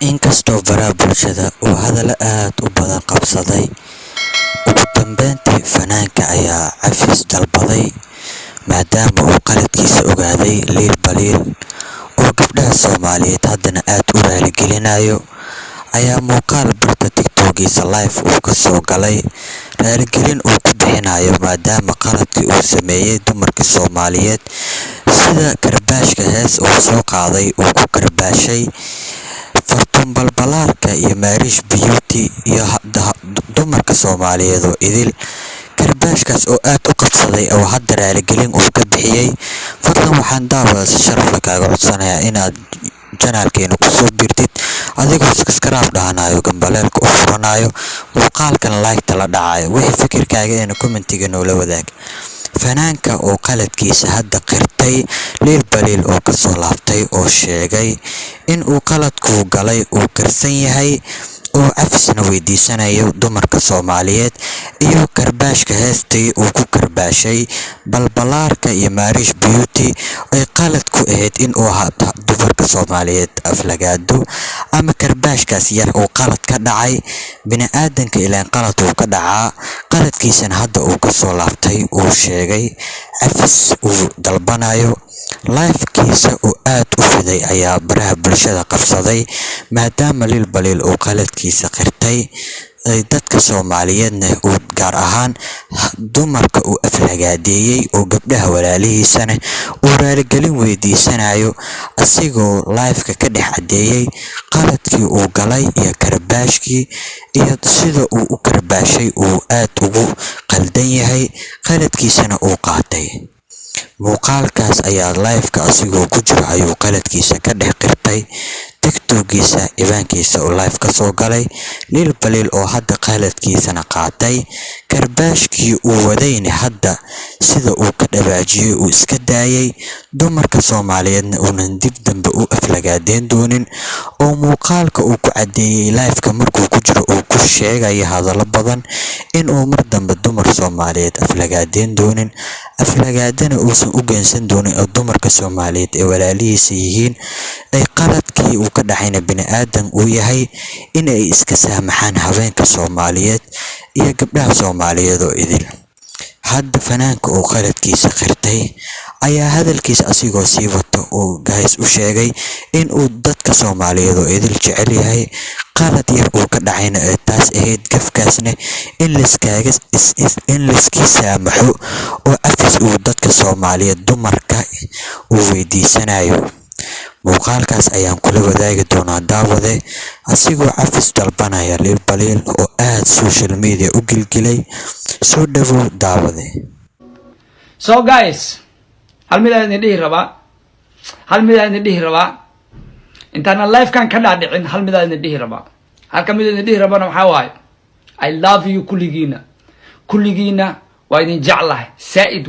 inkastoo baraha bulshada uu hadallo aad u badan qabsaday, ugu dambeyntii fanaanka ayaa cafis dalbaday maadaama uu qaladkiisa ogaaday liil baliil oo gabdhaha Soomaaliyeed haddana aad u raaligelinayo. ayaa muuqaal barta TikTok-giisa live uu ka soo galay raaligelin uu ku bixinayo maadaama qaladkii uu sameeyay dumarka Soomaaliyeed sida karbaashka hees uu soo qaaday uu ku karbaashay Fartuun Balbalaarka iyo Marish Beauty iyo dumarka Soomaaliyeed oo idil karbaashkaas oo aad u qabsaday oo hadda raaligelin uu ka bixiyay. Fadlan waxaan daawadaas sharaf kaaga codsanayaa inaad channelkeena ku soo biirtid adigoo subscribe dhahanayo gambaleelka u furanayo muuqaalkan like la dhacayo wixii fikirkaaga ee commentiga noola wadaag. fanaanka oo qaladkiisa hadda qirtay liil baliil oo ka soo laabtay oo sheegay in uu qaladku galay uu qirsan yahay oo cafisna weydiisanayo dumarka Soomaaliyeed iyo karbaashka heestii uu ku karbaashay Balbalaarka iyo Marish Beauty ay qalad ku ahayd in uu dumarka Soomaaliyeed aflagaado ama karbaashkaas yar oo qalad ka dhacay. bini'aadanka ilaan qalad uu ka dhacaa, qaladkiisana hadda uu ka soo laabtay uu sheegay cafis uu dalbanayo. live-kiisa oo aad u fiday ayaa baraha bulshada qabsaday maadaama liil baliil uu qaladkiisa qirtay dadka Soomaaliyeedna uu gaar ahaan dumarka uu aflagaadeeyay oo gabdhaha walaalihiisana uu raaligelin weydiisanayo asigoo live-ka ka dhex cadeeyay qaladkii uu galay iyo karbaashkii iyo sida uu u karbaashay uu aad ugu qaldan yahay qaladkiisana uu qaatay. muuqaalkaas ayaa live-ka asigoo ku jiro ayuu qaladkiisa ka dhex qirtay TikTok-giisa ibaankiisa oo live ka soo galay liil baliil oo hadda qaladkiisana qaatay karbaashkii uu wadayna hadda sida uu ka dhawaajiyay uu iska daayay dumarka Soomaaliyeedna uunan dib dambe u aflagaadeyn doonin oo muuqaalka uu ku cadeeyay live-ka markuu ku jiro uu ku sheegay hadallo badan in uu mar dambe dumar Soomaaliyeed aflagaadeyn doonin aflagaadana uusan u geensan doonin oo dumarka Soomaaliyeed ee walaalihiisa yihiin ay qaladkii uu ka dhacayna bini'aadan uu yahay in ay iska saamaxaan haweenka Soomaaliyeed iyo gabdhaha Soomaaliyeed oo idil. hadda fanaanka oo qaladkiisa qirtay ayaa hadalkiisa asigoo sii wato oo guys u sheegay in uu dadka Soomaaliyeed oo idil jecel yahay qalad yar uu ka dhacayna ee taas ahayd gafkaasna in liskii saamaxo oo cafis uu dadka Soomaaliyeed dumarka uu weydiisanayo. muuqaalkaas ayaan kula wadaagi doonaa daawade asigoo cafis dalbanaya liil baliil oo aad social media u gilgilay. soo dhawow daawade. So guys, hal mid aan idin dhihi rabaa intaan live kan ka dhaadhicin hal mid aan idin dhihi rabaa. halka mid aan idin dhihi rabana waxaa waaye I love you kulligiina waa idin jeclahay saaid